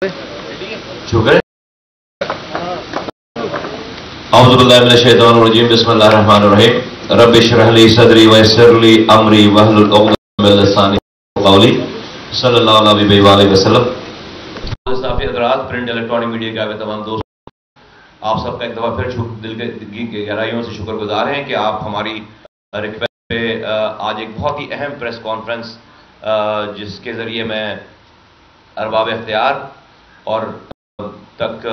شکر اعوذ باللہ من الشیطان الرجیم بسم اللہ الرحمن الرحیم رب اشرح لی صدری ویسر لی امری واحلل عقدۃ من لسانی یفقهوا قولی صلی اللہ علیہ وآلہ وسلم۔ صافی حضرات، پرنٹ الیکٹرانک میڈیا کے آئے تمام دوست، آپ سب کا ایک دفعہ پھر دل کی گہرائیوں سے شکر گزار ہیں کہ آپ ہماری ریکویسٹ پہ آج ایک بہت ہی اہم پریس کانفرنس جس کے ذریعے میں ارباب اختیار اور تک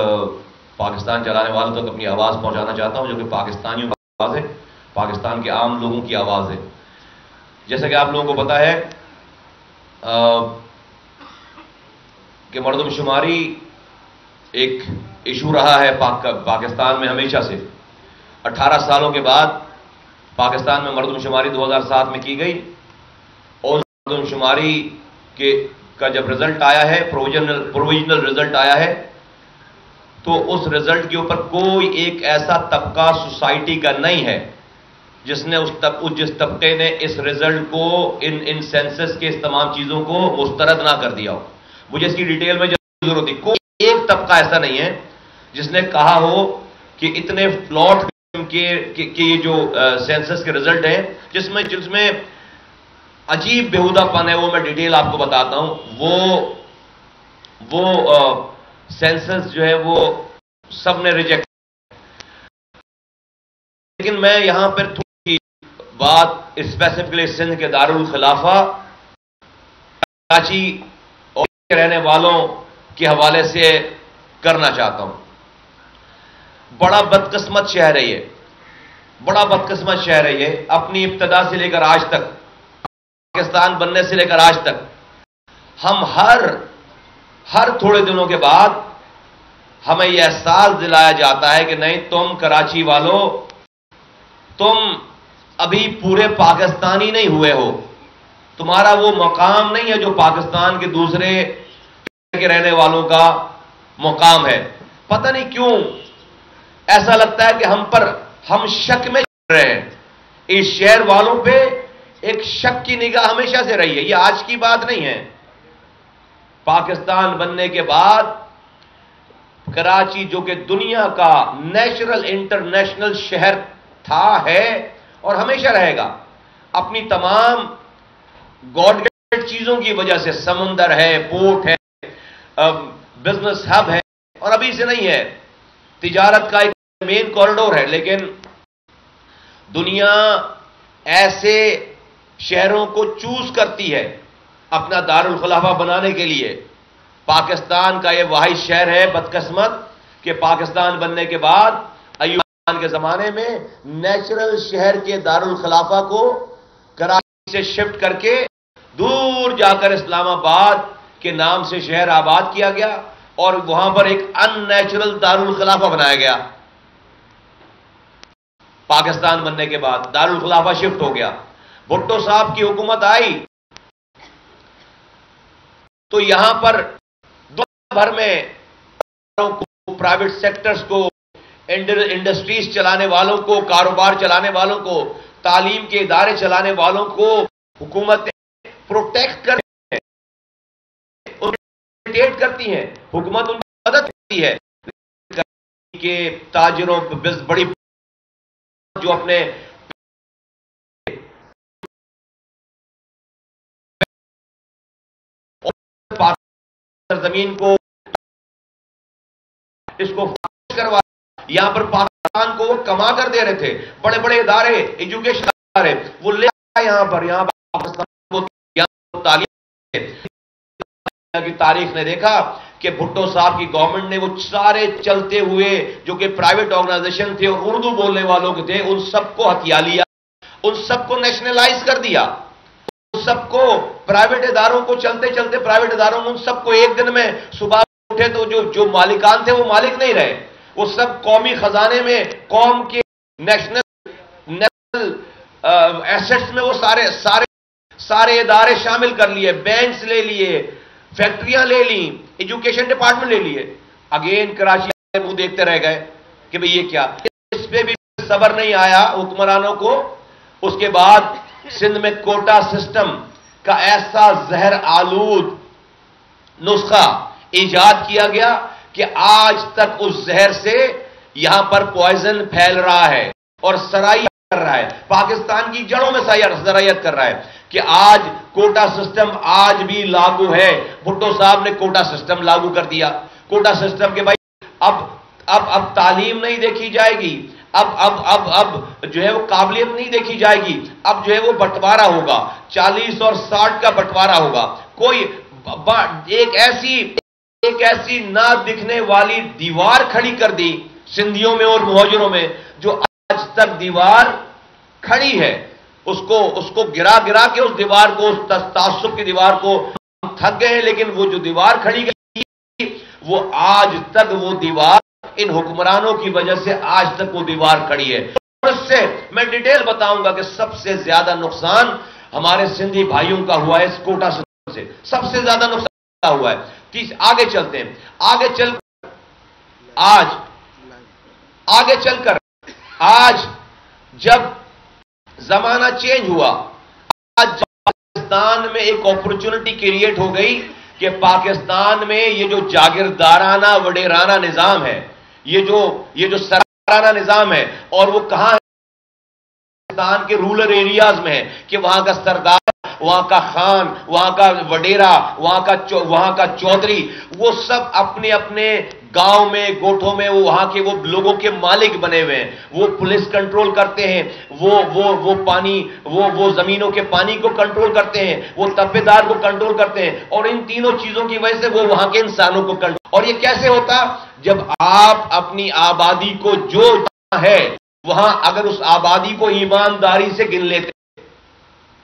پاکستان چلانے والوں تک اپنی آواز پہنچانا چاہتا ہوں، جو کہ پاکستانیوں کی آواز ہے، پاکستان کے عام لوگوں کی آواز ہے۔ جیسا کہ آپ لوگوں کو پتا ہے کہ مردم شماری ایک ایشو رہا ہے پاکستان میں ہمیشہ سے۔ 18 سالوں کے بعد پاکستان میں مردم شماری 2007 میں کی گئی، اور مردم شماری کا جب رزلٹ آیا ہے، پروویژنل رزلٹ آیا ہے، تو اس رزلٹ کے اوپر کوئی ایک ایسا طبقہ سوسائٹی کا نہیں ہے جس طبقے نے اس رزلٹ کو ان سینسس کے اس تمام چیزوں کو مسترد نہ کر دیا ہو۔ مجھے اس کی ڈیٹیل میں ضرورت ہے، کوئی ایک طبقہ ایسا نہیں ہے جس نے کہا ہو کہ اتنے فلاٹ کے جو سینسس کے رزلٹ ہیں جس میں عجیب بےہودہ پن ہے، وہ میں ڈیٹیل آپ کو بتاتا ہوں۔ وہ سینسس جو ہے وہ سب نے ریجیکٹ، لیکن میں یہاں پر تھوڑی بات اسپیسیفکلی سندھ کے دارالخلافہ کراچی اور رہنے والوں کے حوالے سے کرنا چاہتا ہوں۔ بڑا بدقسمت شہر ہے یہ، بڑا بدقسمت شہر ہے یہ۔ اپنی ابتدا سے لے کر آج تک، پاکستان بننے سے لے کر آج تک، ہم ہر تھوڑے دنوں کے بعد ہمیں یہ احساس دلایا جاتا ہے کہ نہیں، تم کراچی والوں، تم ابھی پورے پاکستانی نہیں ہوئے ہو، تمہارا وہ مقام نہیں ہے جو پاکستان کے دوسرے کے رہنے والوں کا مقام ہے۔ پتہ نہیں کیوں ایسا لگتا ہے کہ ہم شک میں چل رہے ہیں۔ اس شہر والوں پہ ایک شک کی نگاہ ہمیشہ سے رہی ہے، یہ آج کی بات نہیں ہے۔ پاکستان بننے کے بعد کراچی، جو کہ دنیا کا نیچرل انٹرنیشنل شہر تھا، ہے اور ہمیشہ رہے گا، اپنی تمام گاڈ چیزوں کی وجہ سے، سمندر ہے، پورٹ ہے، بزنس ہب ہے، اور ابھی سے نہیں ہے، تجارت کا ایک مین کوریڈور ہے، لیکن دنیا ایسے شہروں کو چوز کرتی ہے اپنا دارالخلافہ بنانے کے لیے۔ پاکستان کا یہ واحد شہر ہے بدقسمت کہ پاکستان بننے کے بعد ایوب خان کے زمانے میں نیچرل شہر کے دارالخلافہ کو کراچی سے شفٹ کر کے دور جا کر اسلام آباد کے نام سے شہر آباد کیا گیا، اور وہاں پر ایک ان نیچرل دارالخلافہ بنایا گیا۔ پاکستان بننے کے بعد دارالخلافہ شفٹ ہو گیا، بھٹو صاحب کی حکومت آئی تو یہاں پر دنیا بھر میں پرائیویٹ سیکٹرز کو، انڈسٹریز چلانے والوں کو، کاروبار چلانے والوں کو، تعلیم کے ادارے چلانے والوں کو حکومتیں پروٹیکٹ کرتی ہیں، حکومت ان کی مدد کرتی ہے کہ تاجروں بڑی جو اپنے زمین کو اس کو کروا، یہاں پر پاکستان کو وہ کما کر دے رہے تھے، بڑے بڑے ادارے، ایجوکیشن ادارے وہ لے یہاں پر پاکستان کو تعلیم کی تاریخ نے دیکھا کہ بھٹو صاحب کی گورنمنٹ نے وہ سارے چلتے ہوئے جو کہ پرائیویٹ آرگنائزیشن تھے اور اردو بولنے والوں کے تھے، ان سب کو ہتھیا لیا، ان سب کو نیشنلائز کر دیا، ان سب کو پرائیویٹ اداروں کو چلتے پرائیویٹ اداروں میں ان سب کو ایک دن میں صبح اٹھے تو جو مالکان تھے وہ مالک نہیں رہے، وہ سب قومی خزانے میں، قوم کے نیشنل ایسٹس میں وہ سارے ادارے شامل کر لیے، بینکس لے لیے، فیکٹریاں لے لیں، ایجوکیشن ڈپارٹمنٹ لے لیے۔ اگین کراچی وہ دیکھتے رہ گئے کہ بھئی یہ کیا، اس پہ بھی صبر نہیں آیا حکمرانوں کو۔ اس کے بعد سندھ میں کوٹا سسٹم کا ایسا زہر آلود نسخہ، ایجاد کیا گیا کہ آج تک اس زہر سے یہاں پر پوائزن پھیل رہا ہے اور سرائیت کر رہا ہے، پاکستان کی جڑوں میں سرائیت کر رہا ہے کہ آج کوٹا سسٹم آج بھی لاگو ہے۔ بھٹو صاحب نے کوٹا سسٹم لاگو کر دیا، کوٹا سسٹم کے بھائی اب تعلیم نہیں دیکھی جائے گی، اب جو ہے وہ قابلیت نہیں دیکھی جائے گی، اب جو ہے وہ بٹوارا ہوگا، 40 اور 60 کا بٹوارا ہوگا۔ کوئی ایک ایسی نہ دکھنے والی دیوار کھڑی کر دی سندھیوں میں اور مہاجروں میں، جو آج تک دیوار کھڑی ہے، اس کو گرا کے اس دیوار کو، اس تعصب کی دیوار کو ہم تھک گئے ہیں، لیکن وہ جو دیوار کھڑی گئی وہ آج تک وہ دیوار ان حکمرانوں کی وجہ سے آج تک وہ دیوار کھڑی ہے۔ اور اس سے میں ڈیٹیل بتاؤں گا کہ سب سے زیادہ نقصان ہمارے سندھی بھائیوں کا ہوا ہے اس کوٹا سے، سب سے زیادہ نقصان ہوا ہے۔ آگے چلتے ہیں، آگے چل کر آج جب زمانہ چینج ہوا، آج پاکستان میں ایک اپورچونٹی کریٹ ہو گئی کہ پاکستان میں یہ جو جاگیردارانہ وڈیرانہ نظام ہے، یہ جو سرکارانہ نظام ہے، اور وہ کہاں ہے؟ پاکستان کے رولر ایریاز میں ہے کہ وہاں کا سردار، وہاں کا خان، وہاں کا وڈیرا، وہاں کا چودھری، وہ سب اپنے اپنے گاؤں میں، گوٹھوں میں وہاں کے وہ لوگوں کے مالک بنے ہوئے ہیں۔ وہ پولیس کنٹرول کرتے ہیں، وہ پانی، وہ زمینوں کے پانی کو کنٹرول کرتے ہیں، وہ تپے دار کو کنٹرول کرتے ہیں، اور ان تینوں چیزوں کی وجہ سے وہ وہاں کے انسانوں کو کنٹرول۔ اور یہ کیسے ہوتا؟ جب آپ اپنی آبادی کو جو ہے وہاں اگر اس آبادی کو ایمانداری سے گن لیتے،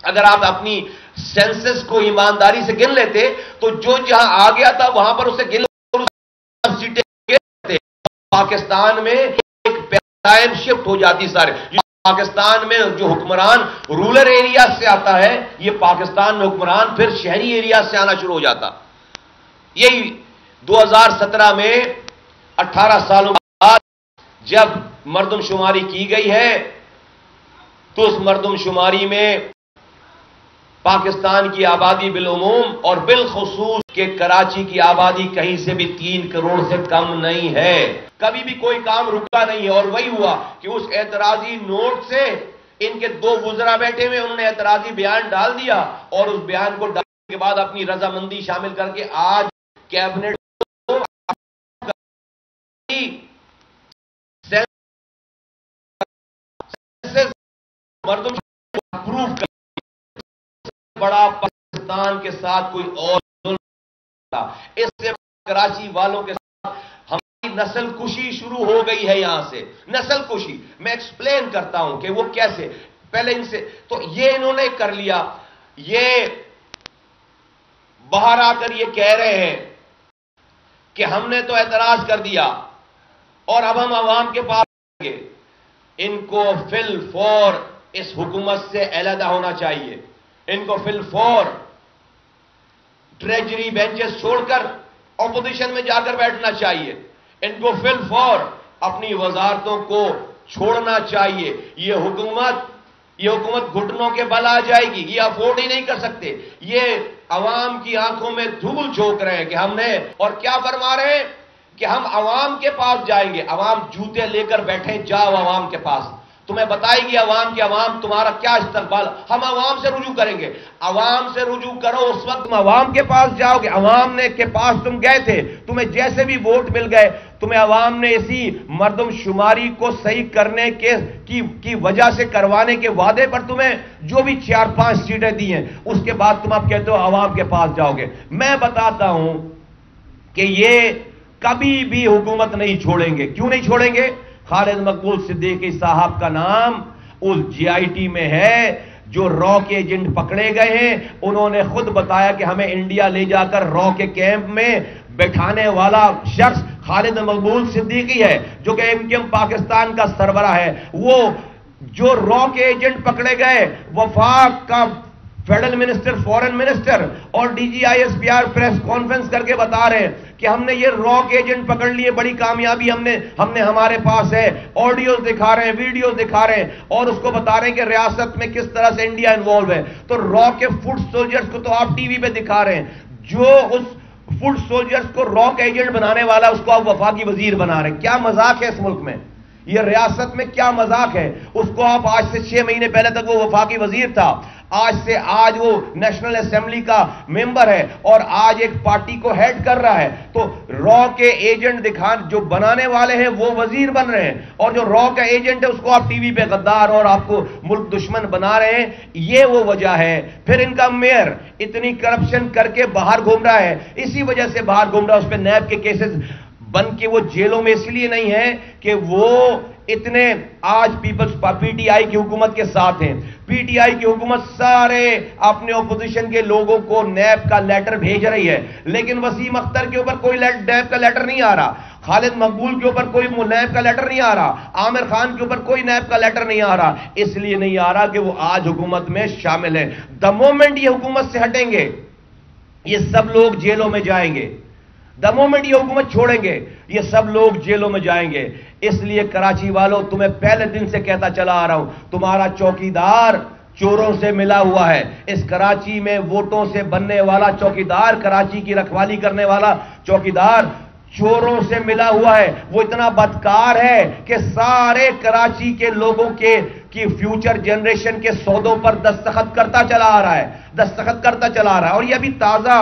اگر آپ اپنی سینسس کو ایمانداری سے گن لیتے تو جو جہاں آ گیا تھا وہاں پر اسے گن سیٹیں گنتے، پاکستان میں ایک پیرادائم شفٹ ہو جاتی سارے۔ پاکستان میں جو حکمران رولر ایریا سے آتا ہے، یہ پاکستان میں حکمران پھر شہری ایریا سے آنا شروع ہو جاتا۔ یہی 2017 میں 18 سالوں بعد جب مردم شماری کی گئی ہے تو اس مردم شماری میں پاکستان کی آبادی بالعموم اور بالخصوص کہ کراچی کی آبادی کہیں سے بھی 3 کروڑ سے کم نہیں ہے۔ کبھی بھی کوئی کام رکا نہیں ہے، اور وہی ہوا کہ اس اعتراضی نوٹ سے ان کے 2 وزراء بیٹھے ہوئے، انہوں نے اعتراضی بیان ڈال دیا، اور اس بیان کو ڈالنے کے بعد اپنی رضامندی شامل کر کے آج کیبنٹ مردم اپروو کر بڑا پاکستان کے ساتھ کوئی اور اس سے کراچی والوں کے ساتھ ہماری نسل کشی شروع ہو گئی ہے۔ یہاں سے نسل کشی میں ایکسپلین کرتا ہوں کہ وہ کیسے، پہلے ان سے تو یہ انہوں نے کر لیا، یہ باہر آ کر یہ کہہ رہے ہیں کہ ہم نے تو اعتراض کر دیا اور اب ہم عوام کے پاس آئیں گے۔ ان کو فی الفور اس حکومت سے علیحدہ ہونا چاہیے، ان کو فی الفور ٹریجری بینچز چھوڑ کر اپوزیشن میں جا کر بیٹھنا چاہیے، ان کو فی الفور اپنی وزارتوں کو چھوڑنا چاہیے۔ یہ حکومت گھٹنوں کے بل آ جائے گی، یہ افورڈ ہی نہیں کر سکتے۔ یہ عوام کی آنکھوں میں دھول جھونک رہے ہیں کہ ہم نے، اور کیا فرما رہے ہیں کہ ہم عوام کے پاس جائیں گے۔ عوام جوتے لے کر بیٹھے، جاؤ عوام کے پاس، تمہیں بتائے گی عوام تمہارا کیا استقبال۔ ہم عوام سے رجوع کریں گے، عوام سے رجوع کرو اس وقت تم عوام کے پاس جاؤ گے۔ عوام نے کے پاس تم گئے تھے، تمہیں جیسے بھی ووٹ مل گئے، تمہیں عوام نے اسی مردم شماری کو صحیح کرنے کی وجہ سے کروانے کے وعدے پر تمہیں جو بھی 4-5 سیٹیں دی ہیں، اس کے بعد تم اب کہتے ہو عوام کے پاس جاؤ گے۔ میں بتاتا ہوں کہ یہ کبھی بھی حکومت نہیں چھوڑیں گے۔ کیوں نہیں چھوڑیں گے؟ خالد مقبول صدیقی صاحب کا نام اس GIT میں ہے جو رو کے ایجنٹ پکڑے گئے ہیں۔ انہوں نے خود بتایا کہ ہمیں انڈیا لے جا کر رو کے کیمپ میں بیٹھانے والا شخص خالد مقبول صدیقی ہے، جو کہ MKM پاکستان کا سربراہ ہے۔ وہ جو رو کے ایجنٹ پکڑے گئے، وفاق کا فیڈرل منسٹر، فورن منسٹر اور DGISPR پریس کانفرنس کر کے بتا رہے ہیں کہ ہم نے یہ رو کے ایجنٹ پکڑ لیے، بڑی کامیابی ہم نے ہمارے پاس ہے۔ آڈیوز دکھا رہے ہیں، ویڈیوز دکھا رہے ہیں، اور اس کو بتا رہے ہیں کہ ریاست میں کس طرح سے انڈیا انوالو ہے۔ تو رو کے فٹ سولجرز کو تو آپ ٹی وی پہ دکھا رہے ہیں، جو اس فوڈ سولجرز کو راک ایجنٹ بنانے والا اس کو آپ وفاقی وزیر بنا رہے ہیں. کیا مذاق ہے اس ملک میں, یہ ریاست میں کیا مذاق ہے. اس کو آپ آج سے 6 مہینے پہلے تک وہ وفاقی وزیر تھا, آج وہ نیشنل اسمبلی کا ممبر ہے اور آج ایک پارٹی کو ہیڈ کر رہا ہے. تو را کے ایجنٹ جو بنانے والے ہیں وہ وزیر بن رہے ہیں, اور جو را کا ایجنٹ ہے اس کو آپ ٹی وی پہ غدار اور آپ کو ملک دشمن بنا رہے ہیں. یہ وہ وجہ ہے. پھر ان کا میئر اتنی کرپشن کر کے باہر گھوم رہا ہے, اسی وجہ سے باہر گھوم رہا ہے. اس پہ نیب کے کیسز بن کے وہ جیلوں میں اس لیے نہیں ہے کہ وہ اتنے آج پی ٹی آئی کی حکومت کے ساتھ ہیں. پی ٹی آئی کی حکومت سارے اپنے اپوزیشن کے لوگوں کو نیب کا لیٹر بھیج رہی ہے, لیکن وسیم اختر کے اوپر کوئی نیب کا لیٹر نہیں آ رہا, خالد مقبول کے اوپر کوئی نیب کا لیٹر نہیں آ رہا, عامر خان کے اوپر کوئی نیب کا لیٹر نہیں آ رہا. اس لیے نہیں آ رہا کہ وہ آج حکومت میں شامل ہیں. دا مومنٹ یہ حکومت سے ہٹیں گے یہ سب لوگ جیلوں میں جائیں گے. دا مومنٹ یہ حکومت چھوڑیں گے یہ سب لوگ جیلوں میں جائیں گے. اس لیے کراچی والوں, تمہیں پہلے دن سے کہتا چلا آ رہا ہوں, تمہارا چوکیدار چوروں سے ملا ہوا ہے. اس کراچی میں ووٹوں سے بننے والا چوکیدار, کراچی کی رکھوالی کرنے والا چوکیدار چوروں سے ملا ہوا ہے. وہ اتنا بدکار ہے کہ سارے کراچی کے لوگوں کی فیوچر جنریشن کے سودوں پر دستخط کرتا چلا آ رہا ہے. اور یہ ابھی تازہ,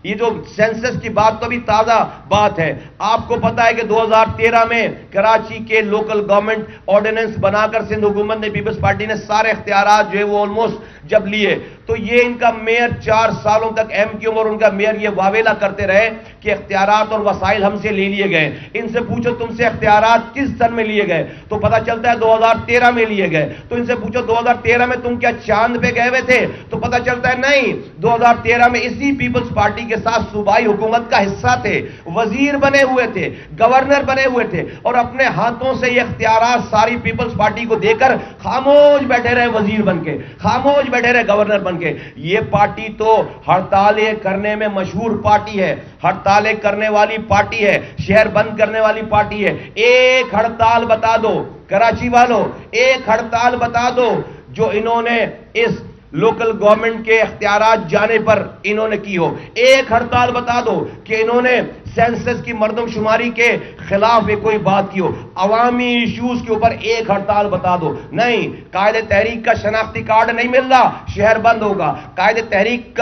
یہ جو سینسس کی بات تو بھی تازہ بات ہے. آپ کو پتا ہے کہ 2013 میں کراچی کے لوکل گورنمنٹ آرڈیننس بنا کر سندھ حکومت نے, پیپلز پارٹی نے سارے اختیارات جو ہے وہ آلموسٹ جب لیے, تو یہ ان کا میئر 4 سالوں تک ایم کیو اور ان کا میئر یہ واویلا کرتے رہے کہ اختیارات اور وسائل ہم سے لے لیے گئے. ان سے پوچھو تم سے اختیارات کس سن میں لیے گئے تو پتا چلتا ہے 2013 میں لیے گئے. تو ان سے پوچھو 2013 میں تم کیا چاند پہ گئے ہوئے تھے تو پتا چلتا ہے نہیں, 2013 میں اسی پیپلز پارٹی کے ساتھ صوبائی حکومت کا حصہ تھے, وزیر بنے ہوئے تھے, گورنر بنے ہوئے تھے, اور اپنے ہاتھوں سے یہ اختیارات ساری پیپلز پارٹی کو دے کر خاموش بیٹھے رہے وزیر بن کے, خاموش بیٹھے رہے گورنر بن کے. یہ پارٹی تو ہڑتالیں کرنے میں مشہور پارٹی ہے, ہڑتالیں کرنے والی پارٹی ہے, شہر بند کرنے والی پارٹی ہے. ایک ہڑتال بتا دو کراچی والوں, ایک ہڑتال بتا دو جو انہوں نے اس لوکل گورنمنٹ کے اختیارات جانے پر انہوں نے کی ہو. ایک ہڑتال بتا دو کہ انہوں نے سینسس کی مردم شماری کے خلاف کوئی بات کی ہو. عوامی ایشوز کے اوپر ایک ہڑتال بتا دو. نہیں, قائد تحریک کا شناختی کارڈ نہیں مل رہا, شہر بند ہوگا. قائد تحریک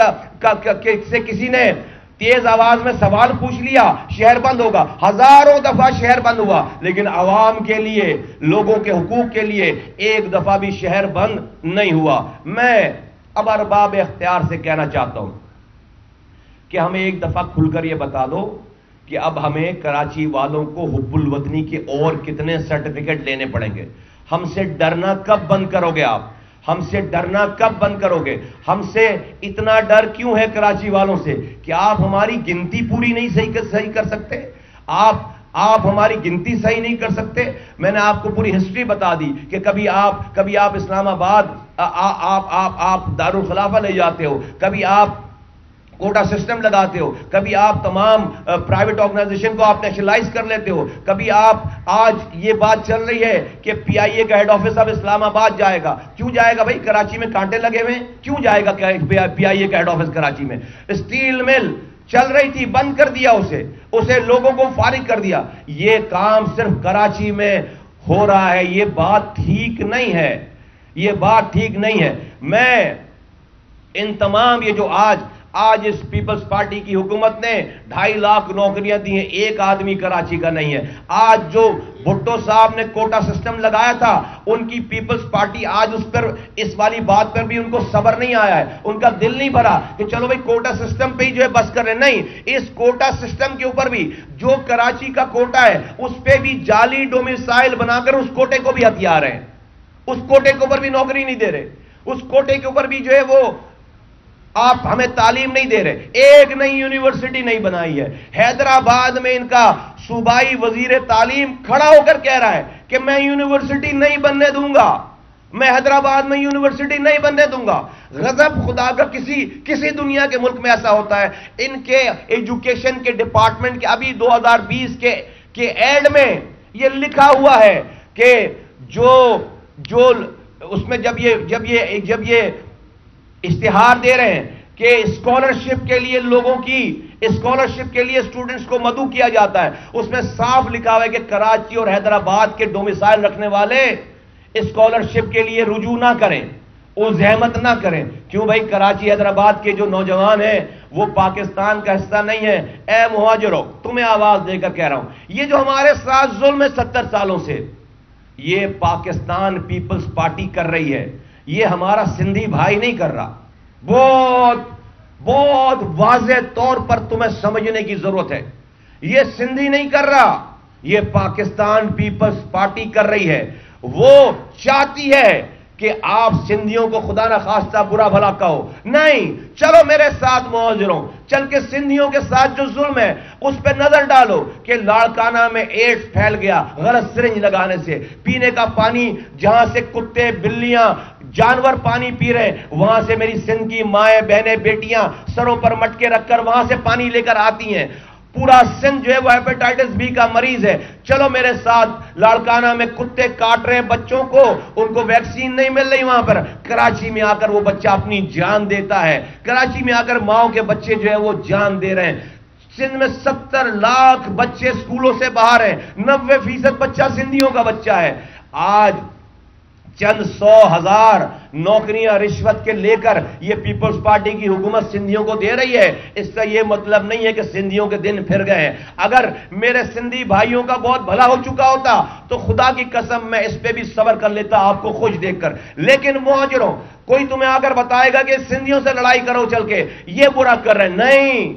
سے کسی نے تیز آواز میں سوال پوچھ لیا, شہر بند ہوگا. ہزاروں دفعہ شہر بند ہوا, لیکن عوام کے لیے, لوگوں کے حقوق کے لیے ایک دفعہ بھی شہر بند نہیں ہوا. میں اب ارباب اختیار سے کہنا چاہتا ہوں کہ ہمیں ایک دفعہ کھل کر یہ بتا دو کہ اب ہمیں کراچی والوں کو حب الوطنی کے اور کتنے سرٹیفکیٹ لینے پڑیں گے. ہم سے ڈرنا کب بند کرو گے آپ, ہم سے ڈرنا کب بند کرو گے؟ ہم سے اتنا ڈر کیوں ہے کراچی والوں سے کہ آپ ہماری گنتی پوری نہیں صحیح کر سکتے؟ آپ ہماری گنتی صحیح نہیں کر سکتے. میں نے آپ کو پوری ہسٹری بتا دی کہ کبھی آپ اسلام آباد آپ دارالخلافہ لے جاتے ہو, کبھی آپ کوٹا سسٹم لگاتے ہو, کبھی آپ تمام پرائیویٹ آرگنائزیشن کو آپ نیشنلائز کر لیتے ہو, کبھی آپ آج یہ بات چل رہی ہے کہ پی آئی اے کا ہیڈ آفس اب اسلام آباد جائے گا. کیوں جائے گا بھائی؟ کراچی میں کانٹے لگے ہوئے ہیں, کیوں جائے گا پی آئی اے کا ہیڈ آفس کراچی میں؟ اسٹیل مل چل رہی تھی, بند کر دیا اسے لوگوں کو فارغ کر دیا. یہ کام صرف کراچی میں ہو رہا ہے, یہ بات ٹھیک نہیں ہے, یہ بات ٹھیک نہیں ہے. میں ان تمام یہ جو آج اس پیپلز پارٹی کی حکومت نے 2.5 لاکھ نوکریاں دی ہیں, ایک آدمی کراچی کا نہیں ہے. آج جو بھٹو صاحب نے کوٹا سسٹم لگایا تھا, ان کی پیپلز پارٹی آج اس والی بات پر بھی ان کو صبر نہیں آیا ہے, ان کا دل نہیں بھرا کہ چلو بھائی کوٹا سسٹم پہ ہی جو ہے بس کر رہے. نہیں, اس کوٹا سسٹم کے اوپر بھی جو کراچی کا کوٹا ہے اس پہ بھی جعلی ڈومیسائل بنا کر اس کوٹے کو بھی ہتھیا رہے ہیں, اس کوٹے کے اوپر بھی نوکری نہیں دے رہے, اس کوٹے کے اوپر بھی جو ہے وہ آپ ہمیں تعلیم نہیں دے رہے. ایک نئی یونیورسٹی نہیں بنائی ہے. حیدرآباد میں ان کا صوبائی وزیر تعلیم کھڑا ہو کر کہہ رہا ہے کہ میں یونیورسٹی نہیں بننے دوں گا, میں حیدرآباد میں یونیورسٹی نہیں بننے دوں گا. غضب خدا کا کسی دنیا کے ملک میں ایسا ہوتا ہے. ان کے ایجوکیشن کے ڈپارٹمنٹ کے ابھی 2020 کے ایڈ میں یہ لکھا ہوا ہے کہ جو اس میں جب یہ اشتہار دے رہے ہیں کہ اسکالرشپ کے لیے لوگوں کی اسکالرشپ کے لیے اسٹوڈنٹس کو مدعو کیا جاتا ہے، اس میں صاف لکھا ہوا ہے کہ کراچی اور حیدرآباد کے ڈومیسائل رکھنے والے اسکالرشپ کے لیے رجوع نہ کریں، وہ زحمت نہ کریں۔ کیوں بھائی؟ کراچی حیدرآباد کے جو نوجوان ہیں وہ پاکستان کا حصہ نہیں ہے۔ اے مہاجروں، تمہیں آواز دے کر کہہ رہا ہوں، یہ جو ہمارے ساتھ ظلم ہے 70 سالوں سے، یہ پاکستان پیپلز پارٹی کر رہی ہے، یہ ہمارا سندھی بھائی نہیں کر رہا۔ بہت واضح طور پر تمہیں سمجھنے کی ضرورت ہے، یہ سندھی نہیں کر رہا، یہ پاکستان پیپلز پارٹی کر رہی ہے۔ وہ چاہتی ہے کہ آپ سندھیوں کو خدا نہ خواستہ برا بھلا کہو، نہیں۔ چلو میرے ساتھ مہاجروں، چل کے سندھیوں کے ساتھ جو ظلم ہے اس پہ نظر ڈالو کہ لاڑکانہ میں ایڈز پھیل گیا غلط سرنج لگانے سے، پینے کا پانی جہاں سے کتے بلیاں جانور پانی پی رہے ہیں، وہاں سے میری سندھ کی مائیں بہنیں بیٹیاں سروں پر مٹکے رکھ کر وہاں سے پانی لے کر آتی ہیں۔ پورا سندھ جو ہے وہ ہیپیٹائٹس بی کا مریض ہے۔ چلو میرے ساتھ، لاڑکانہ میں کتے کاٹ رہے ہیں بچوں کو، ان کو ویکسین نہیں مل رہی وہاں پر، کراچی میں آ کر وہ بچہ اپنی جان دیتا ہے، کراچی میں آ کر ماؤں کے بچے جو ہے وہ جان دے رہے ہیں۔ سندھ میں 70 لاکھ بچے اسکولوں سے باہر ہیں، 90% بچہ سندھیوں کا بچہ ہے۔ آج چند 100,000 نوکریاں رشوت کے لے کر یہ پیپلز پارٹی کی حکومت سندھیوں کو دے رہی ہے۔ اس کا یہ مطلب نہیں ہے کہ سندھیوں کے دن پھر گئے ہیں۔ اگر میرے سندھی بھائیوں کا بہت بھلا ہو چکا ہوتا تو خدا کی قسم میں اس پہ بھی صبر کر لیتا آپ کو خوش دیکھ کر۔ لیکن مہاجروں، کوئی تمہیں آ کر بتائے گا کہ سندھیوں سے لڑائی کرو چل کے، یہ برا کر رہے ہیں، نہیں،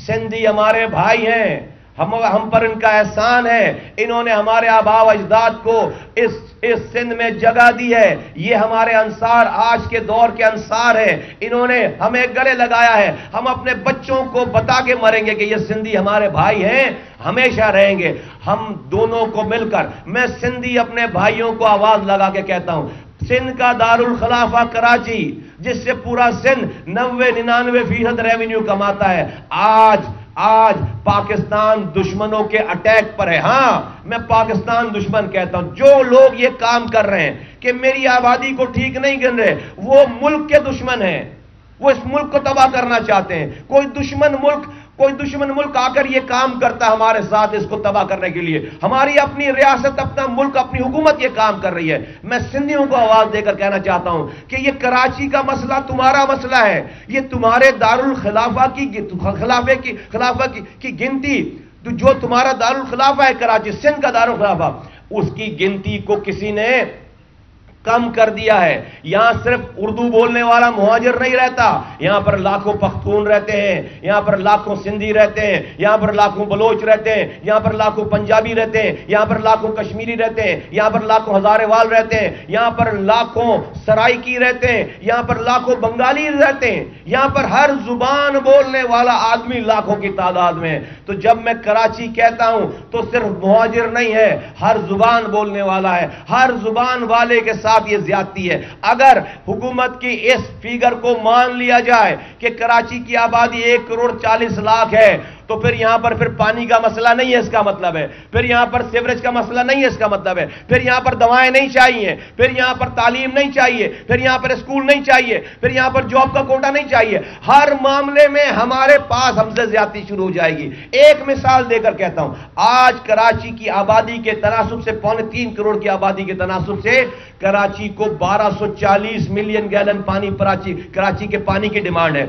سندھی ہمارے بھائی ہیں، ہم پر ان کا احسان ہے، انہوں نے ہمارے آباء و اجداد کو اس سندھ میں جگہ دی ہے، یہ ہمارے انصار آج کے دور کے انصار ہیں، انہوں نے ہمیں گلے لگایا ہے، ہم اپنے بچوں کو بتا کے مریں گے کہ یہ سندھی ہمارے بھائی ہیں، ہمیشہ رہیں گے۔ ہم دونوں کو مل کر، میں سندھی اپنے بھائیوں کو آواز لگا کے کہتا ہوں، سندھ کا دارالخلافہ کراچی، جس سے پورا سندھ 90-99% ریونیو کماتا ہے، آج پاکستان دشمنوں کے اٹیک پر ہے۔ ہاں، میں پاکستان دشمن کہتا ہوں۔ جو لوگ یہ کام کر رہے ہیں کہ میری آبادی کو ٹھیک نہیں گن رہے، وہ ملک کے دشمن ہیں، وہ اس ملک کو تباہ کرنا چاہتے ہیں۔ کوئی دشمن ملک آ کر یہ کام کرتا ہمارے ساتھ اس کو تباہ کرنے کے لیے، ہماری اپنی ریاست، اپنا ملک، اپنی حکومت یہ کام کر رہی ہے۔ میں سندھیوں کو آواز دے کر کہنا چاہتا ہوں کہ یہ کراچی کا مسئلہ تمہارا مسئلہ ہے، یہ تمہارے دارالخلافہ کی گنتی، جو تمہارا دارالخلافہ ہے کراچی، سندھ کا دارالخلافہ، اس کی گنتی کو کسی نے کم کر دیا ہے۔ یہاں صرف اردو بولنے والا مہاجر نہیں رہتا، یہاں پر لاکھوں پختون رہتے ہیں، یہاں پر لاکھوں سندھی رہتے ہیں، یہاں پر لاکھوں بلوچ رہتے ہیں، یہاں پر لاکھوں پنجابی رہتے ہیں، یہاں پر لاکھوں کشمیری رہتے ہیں، یہاں پر لاکھوں ہزارے وال رہتے ہیں، یہاں پر لاکھوں سرائکی رہتے ہیں، یہاں پر لاکھوں بنگالی رہتے ہیں، یہاں پر ہر زبان بولنے والا آدمی لاکھوں کی تعداد میں ہے۔ تو جب میں کراچی کہتا ہوں تو صرف مہاجر نہیں ہے، ہر زبان بولنے والا ہے، ہر زبان والے کے ساتھ یہ زیادتی ہے۔ اگر حکومت کی اس فیگر کو مان لیا جائے کہ کراچی کی آبادی 1,40,00,000 ہے، تو پھر یہاں پر پھر پانی کا مسئلہ نہیں ہے، اس کا مطلب ہے پھر یہاں پر سیوریج کا مسئلہ نہیں ہے، اس کا مطلب ہے پھر یہاں پر دوائیں نہیں چاہیے، پھر یہاں پر تعلیم نہیں چاہیے، پھر یہاں پر اسکول نہیں چاہیے، پھر یہاں پر جاب کا کوٹا نہیں چاہیے۔ ہر معاملے میں ہمارے پاس ہم سے زیادتی شروع ہو جائے گی۔ ایک مثال دے کر کہتا ہوں، آج کراچی کی آبادی کے تناسب سے 3.25 کروڑ کی آبادی کے تناسب سے کراچی کو 1240 ملین گیلن پانی کراچی کے پانی کی ڈیمانڈ ہے۔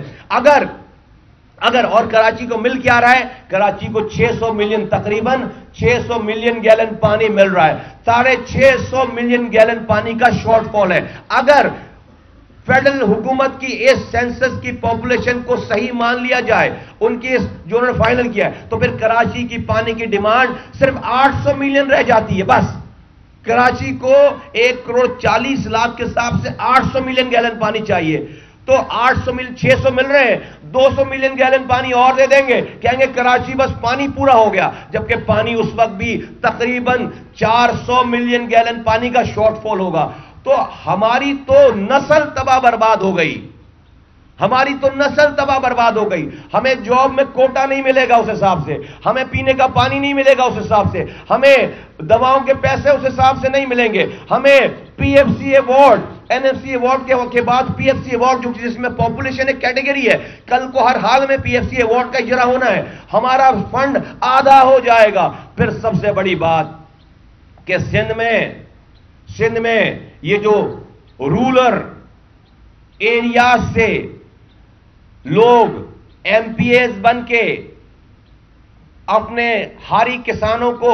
اگر اور کراچی کو مل کیا رہا ہے؟ کراچی کو 600 ملین، تقریباً 600 ملین گیلن پانی مل رہا ہے، 650 ملین گیلن پانی کا شارٹ فال ہے۔ اگر فیڈرل حکومت کی اس سینسس کی پاپولیشن کو صحیح مان لیا جائے، ان کی جو انہوں نے فائنل کیا ہے، تو پھر کراچی کی پانی کی ڈیمانڈ صرف 800 ملین رہ جاتی ہے۔ بس کراچی کو 1,40,00,000 کے حساب سے 800 ملین گیلن پانی چاہیے، تو 600 مل رہے ہیں، 200 ملین گیلن پانی اور دے دیں گے، کہیں گے کراچی بس پانی پورا ہو گیا، جبکہ پانی اس وقت بھی تقریباً 400 ملین گیلن پانی کا شارٹ فال ہوگا۔ تو ہماری تو نسل تباہ برباد ہو گئی، ہماری تو نسل تباہ برباد ہو گئی۔ ہمیں جاب میں کوٹا نہیں ملے گا اس حساب سے، ہمیں پینے کا پانی نہیں ملے گا اس حساب سے، ہمیں دواؤں کے پیسے اس حساب سے نہیں ملیں گے، ہمیں P F C award N F C award کے بعد پی ایف سی ایوارڈ جس میں پاپولیشن ایک کیٹیگری ہے، کل کو ہر حال میں پی ایف سی ایوارڈ کا اجرا ہونا ہے، ہمارا فنڈ آدھا ہو جائے گا۔ پھر سب سے بڑی بات کہ سندھ میں یہ جو رولر ایریاز سے لوگ ایم پی ایز بن کے اپنے ہاری کسانوں کو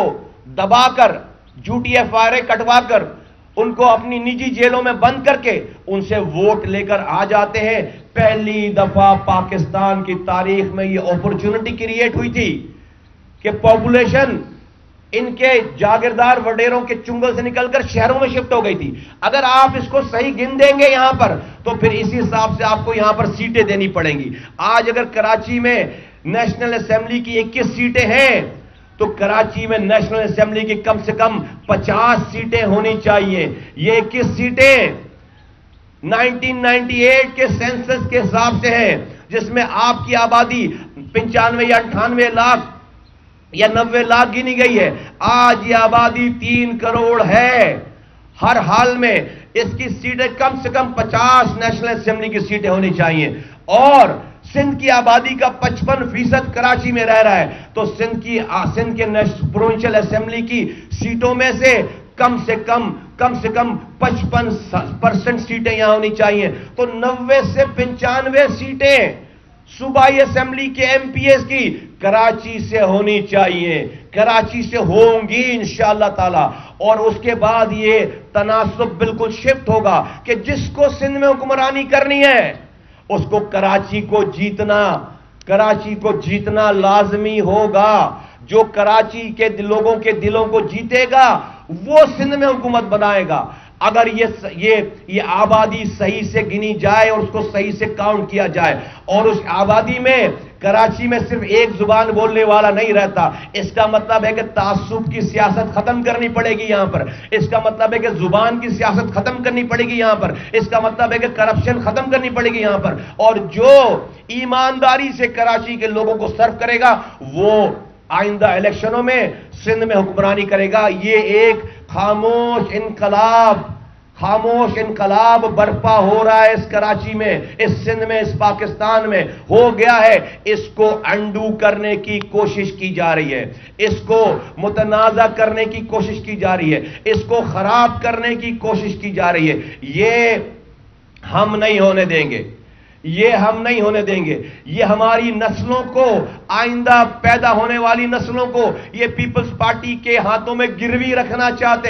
دبا کر جھوٹی ایف آئی آر کٹوا کر ان کو اپنی نجی جیلوں میں بند کر کے ان سے ووٹ لے کر آ جاتے ہیں۔ پہلی دفعہ پاکستان کی تاریخ میں یہ اپرچونٹی کریٹ ہوئی تھی کہ پاپولیشن ان کے جاگیردار وڈیروں کے چنگل سے نکل کر شہروں میں شفٹ ہو گئی تھی۔ اگر آپ اس کو صحیح گن دیں گے یہاں پر تو پھر اسی حساب سے آپ کو یہاں پر سیٹیں دینی پڑیں گی۔ آج اگر کراچی میں نیشنل اسمبلی کی 21 سیٹیں ہیں تو کراچی میں نیشنل اسمبلی کی کم سے کم 50 سیٹیں ہونی چاہیے۔ یہ 21 سیٹیں 1998 کے سینسس کے حساب سے ہے، جس میں آپ کی آبادی 95 یا 98 لاکھ یا 90 لاکھ گنی گئی ہے۔ آج یہ آبادی 3 کروڑ ہے۔ ہر حال میں اس کی سیٹیں کم سے کم 50 نیشنل اسمبلی کی سیٹیں ہونی چاہیے، اور سندھ کی آبادی کا 55% کراچی میں رہ رہا ہے، تو سندھ کے پروونشل اسمبلی کی سیٹوں میں سے کم سے کم 55% سیٹیں یہاں ہونی چاہیے۔ تو 90 سے 95 سیٹیں صوبائی اسمبلی کے ایم پی ایس کی کراچی سے ہونی چاہیے، کراچی سے ہوں گی انشاءاللہ تعالی۔ اور اس کے بعد یہ تناسب بالکل شفٹ ہوگا کہ جس کو سندھ میں حکمرانی کرنی ہے اس کو کراچی کو جیتنا لازمی ہوگا۔ جو کراچی کے لوگوں کے دلوں کو جیتے گا وہ سندھ میں حکومت بنائے گا۔ اگر یہ آبادی صحیح سے گنی جائے اور اس کو صحیح سے کاؤنٹ کیا جائے، اور اس آبادی میں کراچی میں صرف ایک زبان بولنے والا نہیں رہتا، اس کا مطلب ہے کہ تعصب کی سیاست ختم کرنی پڑے گی یہاں پر، اس کا مطلب ہے کہ زبان کی سیاست ختم کرنی پڑے گی یہاں پر، اس کا مطلب ہے کہ کرپشن ختم کرنی پڑے گی یہاں پر، اور جو ایمانداری سے کراچی کے لوگوں کو سرو کرے گا وہ آئندہ الیکشنوں میں سندھ میں حکمرانی کرے گا۔ یہ ایک خاموش انقلاب برپا ہو رہا ہے اس کراچی میں، اس سندھ میں، اس پاکستان میں ہو گیا ہے۔ اس کو انڈو کرنے کی کوشش کی جا رہی ہے، اس کو متنازع کرنے کی کوشش کی جا رہی ہے، اس کو خراب کرنے کی کوشش کی جا رہی ہے۔ یہ ہم نہیں ہونے دیں گے، یہ ہماری نسلوں کو، آئندہ پیدا ہونے والی نسلوں کو یہ پیپلز پارٹی کے ہاتھوں میں گروی رکھنا چاہتے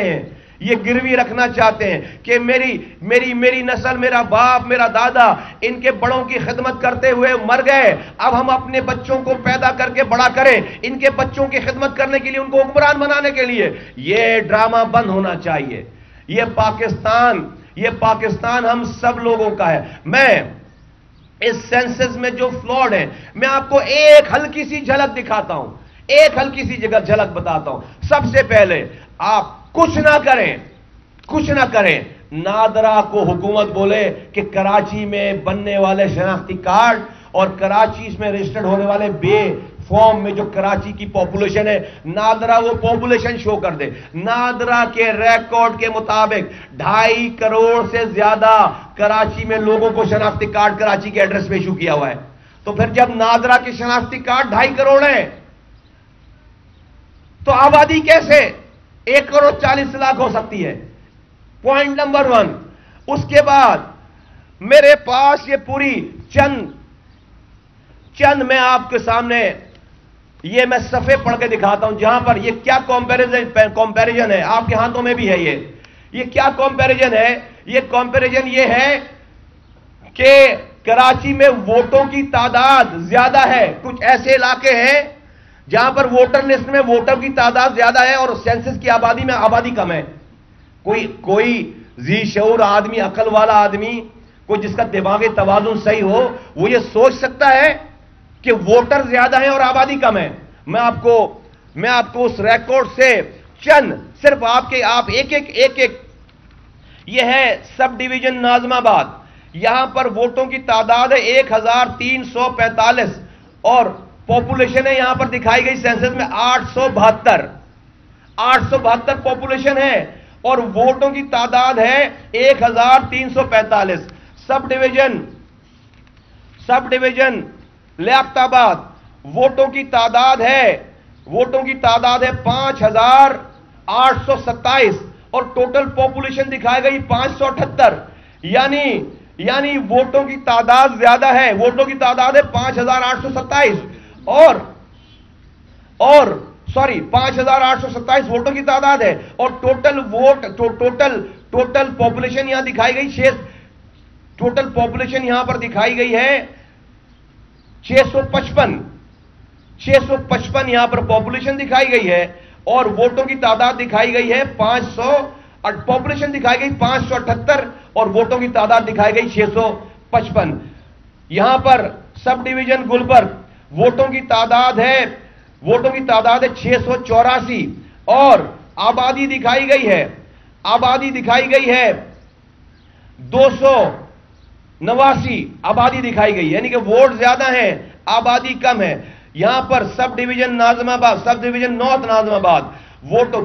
ہیں کہ میری نسل، میرا باپ، میرا دادا ان کے بڑوں کی خدمت کرتے ہوئے مر گئے، اب ہم اپنے بچوں کو پیدا کر کے بڑا کریں، ان کے بچوں کی خدمت کرنے کے لیے، ان کو حکمران بنانے کے لیے۔ یہ ڈرامہ بند ہونا چاہیے۔ یہ پاکستان ہم سب لوگوں کا ہے۔ میں اس سینسس میں جو فلاڈ ہے، میں آپ کو ایک ہلکی سی جھلک دکھاتا ہوں، ایک ہلکی سی جھلک بتاتا ہوں۔ سب سے پہلے آپ کچھ نہ کریں، نادرا کو حکومت بولے کہ کراچی میں بننے والے شناختی کارڈ اور کراچی میں رجسٹرڈ ہونے والے بے فارم میں جو کراچی کی پاپولیشن ہے، نادرا وہ پاپولیشن شو کر دے۔ نادرا کے ریکارڈ کے مطابق 2.5 کروڑ سے زیادہ کراچی میں لوگوں کو شناختی کارڈ کراچی کے ایڈریس پہ ایشو کیا ہوا ہے۔ تو پھر جب نادرا کے شناختی کارڈ 2.5 کروڑ ہیں تو آبادی کیسے 1 کروڑ 40 لاکھ ہو سکتی ہے؟ Point number 1۔ اس کے بعد میرے پاس یہ پوری چند میں آپ کے سامنے یہ میں صفحے پڑھ کے دکھاتا ہوں، جہاں پر یہ کیا کمپیریزن ہے، آپ کے ہاتھوں میں بھی ہے۔ یہ کیا کمپیریزن ہے؟ یہ کمپیریزن یہ ہے کہ کراچی میں ووٹوں کی تعداد زیادہ ہے، کچھ ایسے علاقے ہیں جہاں پر ووٹر لسٹ میں ووٹر کی تعداد زیادہ ہے اور سینسس کی آبادی میں آبادی کم ہے۔ کوئی ذی شعور آدمی، عقل والا آدمی، کوئی جس کا دماغی توازن صحیح ہو، وہ یہ سوچ سکتا ہے کہ ووٹر زیادہ ہیں اور آبادی کم ہے؟ میں آپ کو اس ریکارڈ سے صرف آپ ایک یہ ہے سب ڈویژن ناظم آباد، یہاں پر ووٹوں کی تعداد ہے 1345 اور پاپولیشن ہے یہاں پر دکھائی گئی سینسس میں 872 پاپولیشن ہے۔ اور ووٹوں کی تعداد ہے 1345. سب ڈویژن لیاقت آباد ووٹوں کی تعداد ہے 5827 اور ٹوٹل پاپولیشن دکھائے گئی 578. یعنی ووٹوں کی تعداد زیادہ ہے, ووٹوں کی تعداد ہے 5827 اور 5827 ووٹوں کی تعداد ہے, اور ٹوٹل پاپولیشن یہاں دکھائی گئی ٹوٹل پاپولیشن یہاں پر دکھائی گئی ہے 655 یہاں پر پاپولیشن دکھائی گئی ہے, اور ووٹوں کی تعداد دکھائی گئی ہے پاپولیشن دکھائی گئی 578 اور ووٹوں کی تعداد دکھائی گئی 655. یہاں پر سب ڈویژن گلبرگ ووٹوں کی تعداد ہے 684 اور آبادی دکھائی گئی ہے 289 آبادی دکھائی گئی, یعنی کہ ووٹ زیادہ ہیں آبادی کم ہے. یہاں پر سب ڈویژن ناظم آباد, سب ڈویژن نارتھ ناظم آباد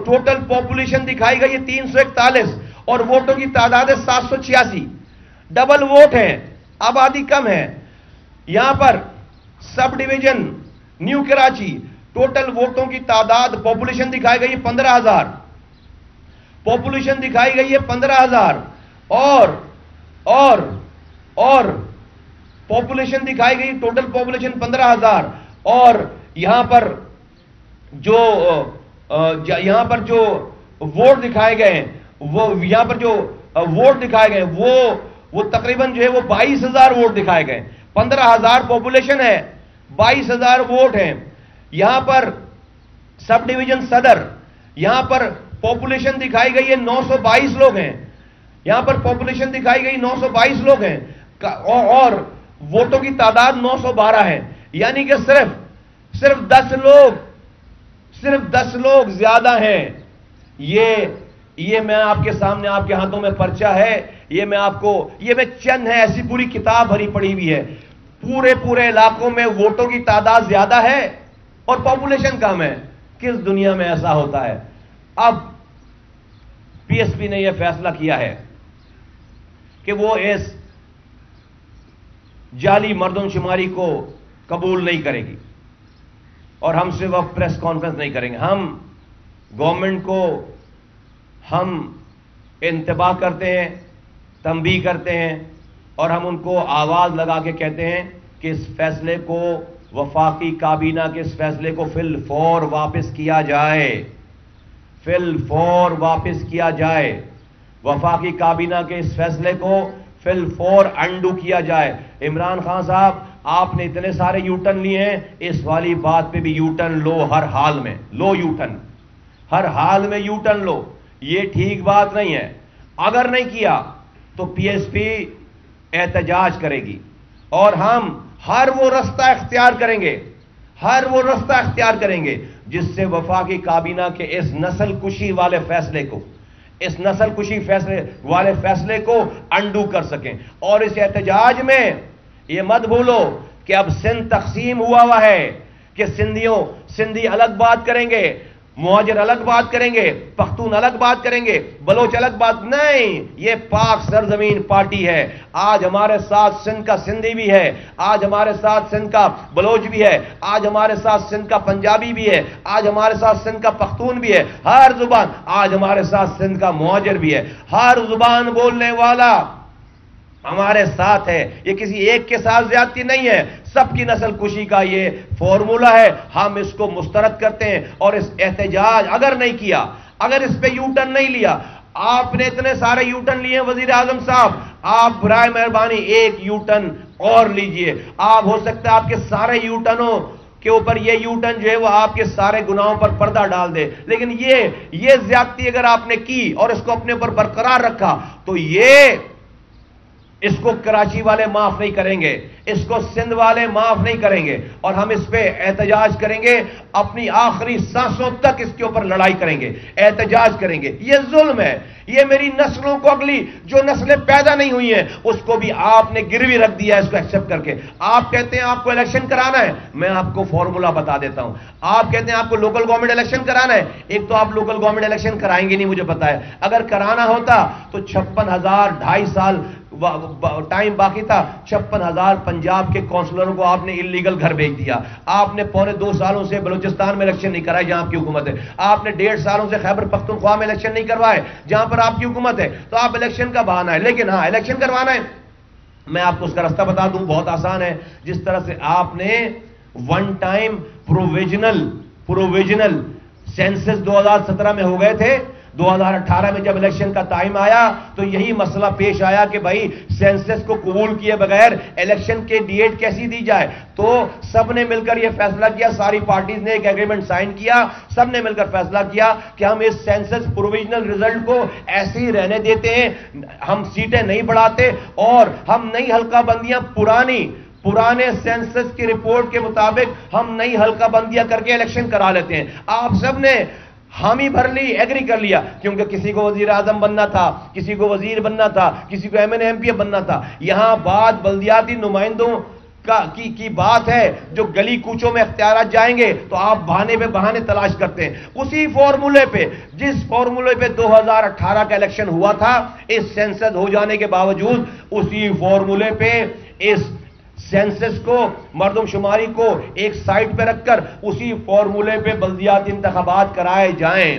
ٹوٹل پاپولیشن دکھائی گئی ہے 341 اور ووٹوں کی تعداد ہے 786. ڈبل ووٹ ہیں, آبادی کم ہے. یہاں پر sub division new Karachi total ووٹوں کی تعداد پاپولیشن دکھائی گئی 15,000 پاپولیشن دکھائی گئی ہے 15,000 اور پاپولیشن دکھائی گئی ٹوٹل پاپولیشن 15,000 اور یہاں پر جو ووٹ دکھائے گئے ہیں وہ تقریباً جو ہے وہ 22,000 ووٹ دکھائے گئے. 15,000 پاپولیشن ہے, 22,000 ووٹ ہیں. یہاں پر سب ڈویژن صدر یہاں پر پاپولیشن دکھائی گئی ہے 922 لوگ ہیں, یہاں پر پاپولیشن دکھائی گئی 922 لوگ ہیں اور ووٹوں کی تعداد 912 ہے. یعنی کہ صرف 10 لوگ زیادہ ہیں. یہ میں آپ کے سامنے, آپ کے ہاتھوں میں پرچہ ہے, یہ میں چند ہے, ایسی پوری کتاب بھری پڑی ہوئی ہے. پورے علاقوں میں ووٹوں کی تعداد زیادہ ہے اور پاپولیشن کم ہے. کس دنیا میں ایسا ہوتا ہے؟ اب پی ایس پی نے یہ فیصلہ کیا ہے کہ وہ اس جعلی مردم شماری کو قبول نہیں کرے گی اور ہم سے وقت پریس کانفرنس نہیں کریں گے. ہم گورنمنٹ کو ہم انتباہ کرتے ہیں, تنبیہ کرتے ہیں اور ہم ان کو آواز لگا کے کہتے ہیں کہ اس فیصلے کو, وفاقی کابینہ کے اس فیصلے کو فی الفور واپس کیا جائے. وفاقی کابینہ کے اس فیصلے کو فی الفور انڈو کیا جائے. عمران خان صاحب, آپ نے اتنے سارے یو ٹرن لیے ہیں, اس والی بات پہ بھی یو ٹرن لو, ہر حال میں یو ٹرن لو. یہ ٹھیک بات نہیں ہے. اگر نہیں کیا تو پی ایس پی احتجاج کرے گی اور ہم ہر وہ رستہ اختیار کریں گے جس سے وفاقی کابینہ کے اس نسل کشی والے فیصلے کو انڈو کر سکیں. اور اس احتجاج میں یہ مت بھولو کہ اب سندھ تقسیم ہوا ہے کہ سندھی الگ بات کریں گے, مہاجر الگ بات کریں گے, پختون الگ بات کریں گے, بلوچ الگ بات نہیں. یہ پاک سرزمین پارٹی ہے. آج ہمارے ساتھ سندھ کا سندھی بھی ہے, آج ہمارے ساتھ سندھ کا بلوچ بھی ہے, آج ہمارے ساتھ سندھ کا پنجابی بھی ہے, آج ہمارے ساتھ سندھ کا پختون بھی ہے, ہر زبان. آج ہمارے ساتھ سندھ کا مہاجر بھی ہے. ہر زبان بولنے والا ہمارے ساتھ ہے. یہ کسی ایک کے ساتھ زیادتی نہیں ہے, سب کی نسل کشی کا یہ فارمولا ہے. ہم اس کو مسترد کرتے ہیں اور اس احتجاج اگر نہیں کیا, اگر اس پہ یو ٹرن نہیں لیا, آپ نے اتنے سارے یو ٹرن لیے وزیر اعظم صاحب, آپ برائے مہربانی ایک یو ٹرن اور لیجئے. آپ ہو سکتا ہے آپ کے سارے یو ٹرنوں کے اوپر یہ یو ٹرن جو ہے وہ آپ کے سارے گناہوں پر پردہ ڈال دے, لیکن یہ زیادتی اگر آپ نے کی اور اس کو اپنے اوپر برقرار رکھا تو اس کو کراچی والے معاف نہیں کریں گے، اس کو سندھ والے معاف نہیں کریں گے، اور ہم اس پہ احتجاج کریں گے، اپنی آخری سانسوں تک اس کے اوپر لڑائی کریں گے، احتجاج کریں گے۔ یہ ظلم ہے، یہ میری نسلوں کو، اگلی جو نسلیں پیدا نہیں ہوئی ہیں اس کو بھی آپ نے گروی رکھ دیا ہے، اس کو ایکسپٹ کر کے۔ آپ کہتے ہیں آپ کو الیکشن کرانا ہے، میں آپ کو فارمولا بتا دیتا ہوں۔ آپ کہتے ہیں آپ کو لوکل گورنمنٹ الیکشن کرانا ہے، ایک تو آپ لوکل گورنمنٹ الیکشن کرائیں گے نہیں، مجھے پتا ہے۔ اگر کرانا ہوتا تو 56,000 2.5 سال ٹائم باقی تھا، 56,000 پنجاب کے کونسلروں کو آپ نے انلیگل گھر بھیج دیا۔ آپ نے 2.25 سالوں سے بلوچستان میں الیکشن نہیں کرائے جہاں آپ کی حکومت ہے۔ آپ نے 1.5 سالوں سے خیبر پختونخوا میں الیکشن نہیں کروائے جہاں پر آپ کی حکومت ہے۔ تو آپ الیکشن کا بہانہ ہے، لیکن ہاں الیکشن کروانا ہے، میں آپ کو اس کا راستہ بتا دوں، بہت آسان ہے۔ جس طرح سے آپ نے ون ٹائم پروویژنل سینسس 2017 میں ہو گئے تھے، 2018 میں جب الیکشن کا ٹائم آیا تو یہی مسئلہ پیش آیا کہ بھائی سینسس کو قبول کیے بغیر الیکشن کے ڈیٹ کیسی دی جائے، تو سب نے مل کر یہ فیصلہ کیا، ساری پارٹیز نے ایک ایگریمنٹ سائن کیا، سب نے مل کر فیصلہ کیا کہ ہم اس سینسس پروویژنل رزلٹ کو ایسے ہی رہنے دیتے ہیں، ہم سیٹیں نہیں بڑھاتے، اور ہم نئی حلقہ بندیاں پرانے سینسس کی رپورٹ کے مطابق ہم نئی حلقہ بندیاں کر کے الیکشن کرا لیتے ہیں۔ آپ سب نے حامی بھر لی، ایگری کر لیا، کیونکہ کسی کو وزیر اعظم بننا تھا، کسی کو وزیر بننا تھا، کسی کو ایم این ایم پی بننا تھا۔ یہاں بات بلدیاتی نمائندوں کی بات ہے، جو گلی کوچوں میں اختیارات جائیں گے تو آپ بہانے پہ بہانے تلاش کرتے ہیں۔ اسی فارمولے پہ، جس فارمولے پہ 2018 کا الیکشن ہوا تھا، اس سینسس ہو جانے کے باوجود اسی فارمولے پہ اس سینسس کو، مردم شماری کو ایک سائٹ پہ رکھ کر اسی فارمولے پہ بلدیاتی انتخابات کرائے جائیں۔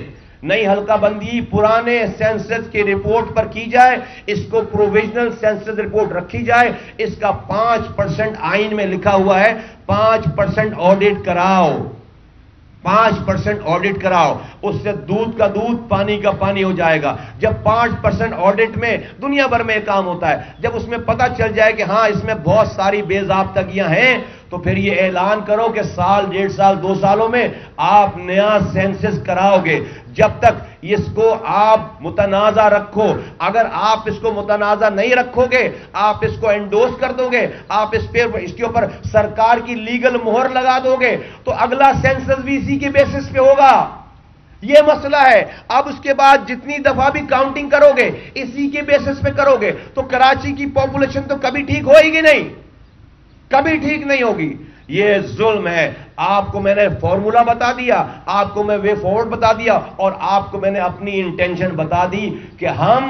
نئی حلقہ بندی پرانے سینسس کی رپورٹ پر کی جائے، اس کو پروویژنل سینسس رپورٹ رکھی جائے، اس کا 5% آئین میں لکھا ہوا ہے، 5% آڈٹ کراؤ، 5% آڈٹ کراؤ، اس سے دودھ کا دودھ پانی کا پانی ہو جائے گا۔ جب 5% آڈٹ میں دنیا بھر میں کام ہوتا ہے، جب اس میں پتہ چل جائے کہ ہاں اس میں بہت ساری بے ضابطگیاں ہیں، تو پھر یہ اعلان کرو کہ سال 1.5 سال 2 سالوں میں آپ نیا سینسس کراؤ گے۔ جب تک اس کو آپ متنازع رکھو، اگر آپ اس کو متنازع نہیں رکھو گے، آپ اس کو انڈوس کر دو گے، آپ اس کے اوپر سرکار کی لیگل مہر لگا دو گے، تو اگلا سینسس بھی اسی کے بیسس پہ ہوگا۔ یہ مسئلہ ہے۔ اب اس کے بعد جتنی دفعہ بھی کاؤنٹنگ کرو گے اسی کے بیسس پہ کرو گے، تو کراچی کی پاپولیشن تو کبھی ٹھیک ہوئے گی نہیں، کبھی ٹھیک نہیں ہوگی۔ یہ ظلم ہے۔ آپ کو میں نے فارمولا بتا دیا، آپ کو میں وے فارورڈ بتا دیا، اور آپ کو میں نے اپنی انٹینشن بتا دی کہ ہم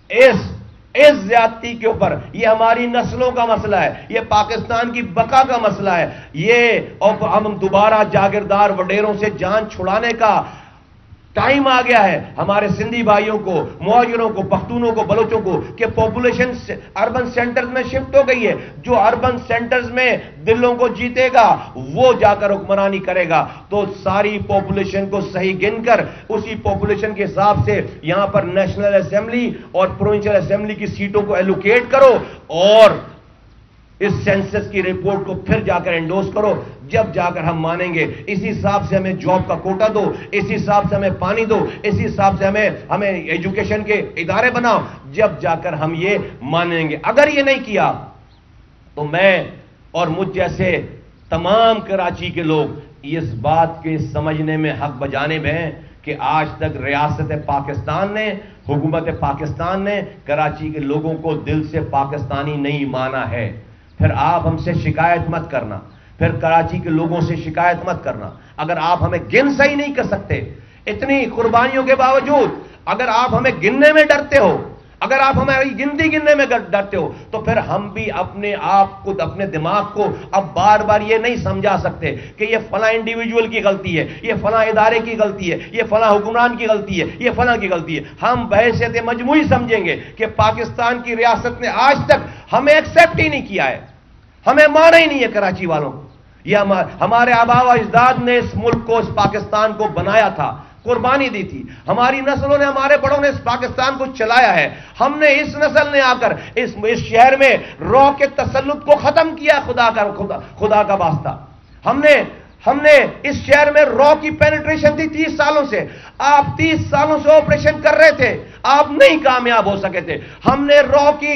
اس زیادتی کے اوپر، یہ ہماری نسلوں کا مسئلہ ہے، یہ پاکستان کی بقا کا مسئلہ ہے، یہ اور ہم دوبارہ جاگیردار وڈیروں سے جان چھڑانے کا ٹائم آ گیا ہے۔ ہمارے سندھی بھائیوں کو، مہاجروں کو، پختونوں کو، بلوچوں کو کہ پاپولیشن اربن سینٹرز میں شفٹ ہو گئی ہے، جو اربن سینٹرز میں دلوں کو جیتے گا وہ جا کر حکمرانی کرے گا۔ تو ساری پاپولیشن کو صحیح گن کر اسی پاپولیشن کے حساب سے یہاں پر نیشنل اسمبلی اور پروونشل اسمبلی کی سیٹوں کو ایلوکیٹ کرو، اور اس سینسس کی رپورٹ کو پھر جا کر انڈوس کرو، جب جا کر ہم مانیں گے۔ اسی حساب سے ہمیں جاب کا کوٹا دو، اسی حساب سے ہمیں پانی دو، اسی حساب سے ہمیں ایجوکیشن کے ادارے بناؤ، جب جا کر ہم یہ مانیں گے۔ اگر یہ نہیں کیا تو میں اور مجھ جیسے تمام کراچی کے لوگ اس بات کے سمجھنے میں حق بجانب ہیں کہ آج تک ریاست پاکستان نے، حکومت پاکستان نے کراچی کے لوگوں کو دل سے پاکستانی نہیں مانا ہے۔ پھر آپ ہم سے شکایت مت کرنا، پھر کراچی کے لوگوں سے شکایت مت کرنا۔ اگر آپ ہمیں گن صحیح نہیں کر سکتے، اتنی قربانیوں کے باوجود اگر آپ ہمیں گننے میں ڈرتے ہو، اگر آپ ہماری گنتی گننے میں ڈرتے ہو، تو پھر ہم بھی اپنے آپ کو، اپنے دماغ کو اب بار بار یہ نہیں سمجھا سکتے کہ یہ فلاں انڈیویجول کی غلطی ہے، یہ فلاں ادارے کی غلطی ہے، یہ فلاں حکمران کی غلطی ہے، یہ فلاں کی غلطی ہے۔ ہم بحیثیت مجموعی سمجھیں گے کہ پاکستان کی ریاست نے آج تک ہمیں ایکسیپٹ ہی نہیں کیا ہے، ہمیں مانا ہی نہیں ہے کراچی والوں کو۔ یہ ہمارے آبا و اجداد نے اس ملک کو، اس پاکستان کو بنایا تھا، قربانی دی تھی، ہماری نسلوں نے، ہمارے بڑوں نے اس پاکستان کو چلایا ہے۔ ہم نے، اس نسل نے آ کر اس شہر میں رو کے تسلط کو ختم کیا، خدا کا واسطہ۔ ہم نے اس شہر میں رو کی پینیٹریشن تھی 30 سالوں سے۔ آپ 30 سالوں سے آپریشن کر رہے تھے، آپ نہیں کامیاب ہو سکے تھے۔ ہم نے رو کی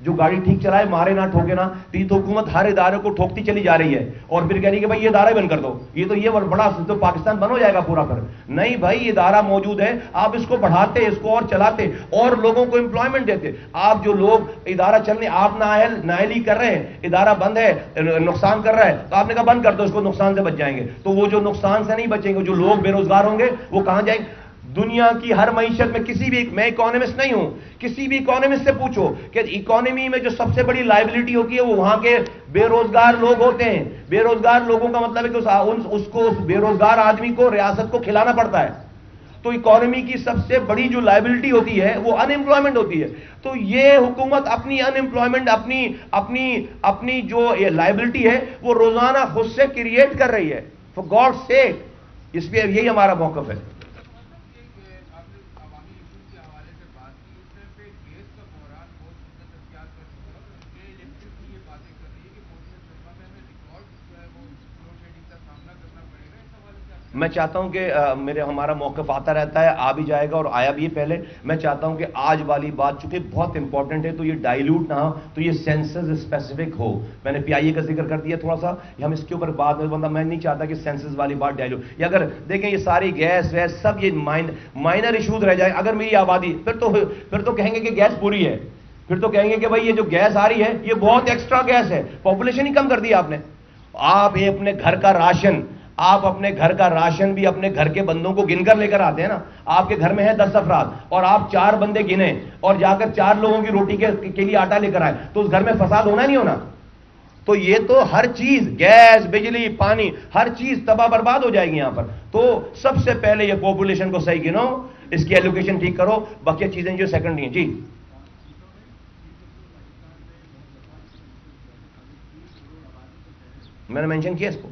جو گاڑی ٹھیک چلائے مارے نہ ٹھوکے نہ، تو یہ تو حکومت ہر ادارے کو ٹھوکتی چلی جا رہی ہے اور پھر کہہ رہی کہ بھائی یہ ادارہ بند کر دو، یہ بڑا تو پاکستان بند ہو جائے گا پورا۔ پر نہیں بھائی، ادارہ موجود ہے، آپ اس کو بڑھاتے، اس کو اور چلاتے اور لوگوں کو امپلائمنٹ دیتے۔ آپ جو لوگ ادارہ چلنے آپ نااہلی کر رہے ہیں، ادارہ بند ہے، نقصان کر رہا ہے، تو آپ نے کہا بند کر دو اس کو، نقصان سے بچ جائیں گے۔ تو وہ جو نقصان سے نہیں بچیں گے، جو لوگ بے روزگار ہوں گے وہ کہاں جائیں گے؟ دنیا کی ہر معیشت میں کسی بھی، میں اکانومسٹ نہیں ہوں، کسی بھی اکانومسٹ سے پوچھو کہ اکانومی میں جو سب سے بڑی لائبلٹی ہوتی ہے وہ وہاں کے بے روزگار لوگ ہوتے ہیں۔ بے روزگار لوگوں کا مطلب ہے کہ اس بے روزگار آدمی کو ریاست کو کھلانا پڑتا ہے۔ تو اکانومی کی سب سے بڑی جو لائبلٹی ہوتی ہے وہ ان امپلائمنٹ ہوتی ہے۔ تو یہ حکومت اپنی ان امپلائمنٹ، اپنی جو لائبلٹی ہے وہ روزانہ خود سے کریٹ کر رہی ہے۔ فار گاڈ سیک، اس پہ یہی ہمارا موقف ہے۔ میں چاہتا ہوں کہ ہمارا موقف آتا رہتا ہے، آ بھی جائے گا اور آیا بھی ہے پہلے۔ میں چاہتا ہوں کہ آج والی بات چونکہ بہت امپورٹنٹ ہے تو یہ ڈائیلوٹ نہ ہو، تو یہ سینسز اسپیسیفک ہو۔ میں نے پی آئی اے کا ذکر کر دیا تھوڑا سا، ہم اس کے اوپر بات میں نہیں چاہتا کہ سینسز والی بات ڈائیلوٹ، یا اگر دیکھیں یہ ساری گیس ویس سب یہ مائنر ایشوز رہ جائے۔ اگر میری آبادی پھر تو کہیں گے کہ گیس پوری ہے، پھر تو کہیں گے کہ بھائی یہ جو گیس آ رہی ہے یہ بہت ایکسٹرا گیس ہے، پاپولیشن ہی کم کر دی آپ نے۔ آپ اپنے گھر کا راشن، آپ اپنے گھر کا راشن بھی اپنے گھر کے بندوں کو گن کر لے کر آتے ہیں نا۔ آپ کے گھر میں ہے 10 افراد اور آپ 4 بندے گنے اور جا کر 4 لوگوں کی روٹی کے لیے آٹا لے کر آئے، تو اس گھر میں فساد ہونا نہیں ہونا؟ تو یہ تو ہر چیز، گیس، بجلی، پانی، ہر چیز تباہ برباد ہو جائے گی یہاں پر۔ تو سب سے پہلے یہ پاپولیشن کو صحیح گنو، اس کی ایلوکیشن ٹھیک کرو، باقی چیزیں جو سیکنڈری ہیں۔ جی میں نے مینشن کیا اس کو۔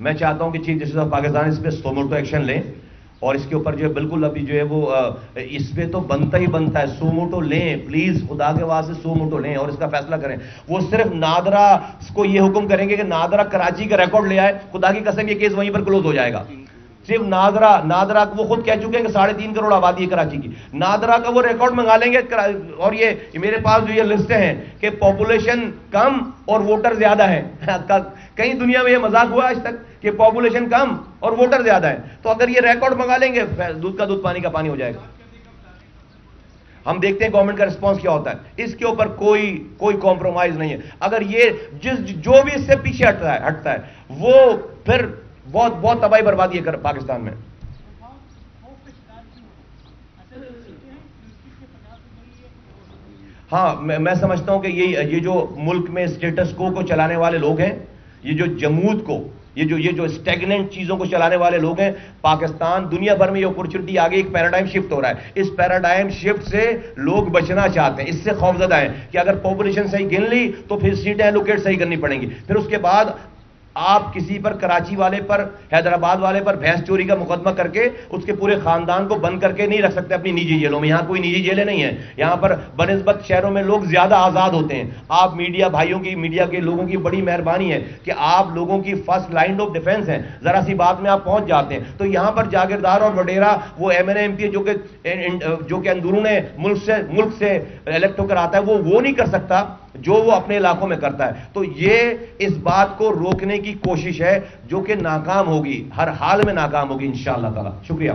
میں چاہتا ہوں کہ چیف جسٹس آف پاکستان اس پہ سوموٹو ایکشن لیں اور اس کے اوپر جو ہے بالکل ابھی جو ہے وہ اس پہ تو بنتا ہی بنتا ہے، سوموٹو لیں پلیز، خدا کے واسطے سوموٹو لیں اور اس کا فیصلہ کریں۔ وہ صرف نادرا کو یہ حکم کریں گے کہ نادرا کراچی کا ریکارڈ لے آئے، خدا کی قسم یہ کیس وہیں پر کلوز ہو جائے گا۔ صرف نادرا وہ خود کہہ چکے ہیں کہ 3.5 کروڑ آبادی ہے کراچی کی، نادرا کا وہ ریکارڈ منگا لیں گے۔ اور یہ میرے پاس جو یہ لسٹیں ہیں کہ پاپولیشن کم اور ووٹر زیادہ ہیں، کہیں دنیا میں یہ مذاق ہوا آج تک کہ پاپولیشن کم اور ووٹر زیادہ ہیں؟ تو اگر یہ ریکارڈ منگا لیں گے دودھ کا دودھ پانی کا پانی ہو جائے گا۔ ہم دیکھتے ہیں گورنمنٹ کا رسپانس کیا ہوتا ہے، اس کے اوپر کوئی کمپرومائز نہیں ہے۔ اگر یہ جو بھی اس سے پیچھے ہٹتا ہے وہ پھر بہت تباہی بربادی ہے پاکستان میں۔ ہاں میں سمجھتا ہوں کہ یہ جو ملک میں اسٹیٹس کو چلانے والے لوگ ہیں، یہ جو جمود کو، یہ جو اسٹیگننٹ چیزوں کو چلانے والے لوگ ہیں، پاکستان دنیا بھر میں یہ اپورچونٹی آگے ایک پیراڈائم شفٹ ہو رہا ہے۔ اس پیراڈائم شفٹ سے لوگ بچنا چاہتے ہیں، اس سے خوفزدہ ہیں کہ اگر پاپولیشن صحیح گن لی تو پھر سیٹیں الوکیٹ صحیح کرنی پڑیں گی، پھر اس کے بعد آپ کسی پر، کراچی والے پر، حیدرآباد والے پر بھینس چوری کا مقدمہ کر کے اس کے پورے خاندان کو بند کر کے نہیں رکھ سکتے اپنی نجی جیلوں میں۔ یہاں کوئی نجی جیلیں نہیں ہیں، یہاں پر بنسبت شہروں میں لوگ زیادہ آزاد ہوتے ہیں۔ آپ میڈیا بھائیوں کی، میڈیا کے لوگوں کی بڑی مہربانی ہے کہ آپ لوگوں کی فرسٹ لائن آف ڈیفنس ہیں، ذرا سی بات میں آپ پہنچ جاتے ہیں۔ تو یہاں پر جاگیردار اور وڈیرا، وہ M N A M P جو کہ اندرون ملک سے الیکٹ ہو کر آتا ہے، وہ نہیں کر سکتا جو وہ اپنے علاقوں میں کرتا ہے۔ تو یہ اس بات کو روکنے کی کوشش ہے جو کہ ناکام ہوگی، ہر حال میں ناکام ہوگی انشاءاللہ تعالی۔ شکریہ۔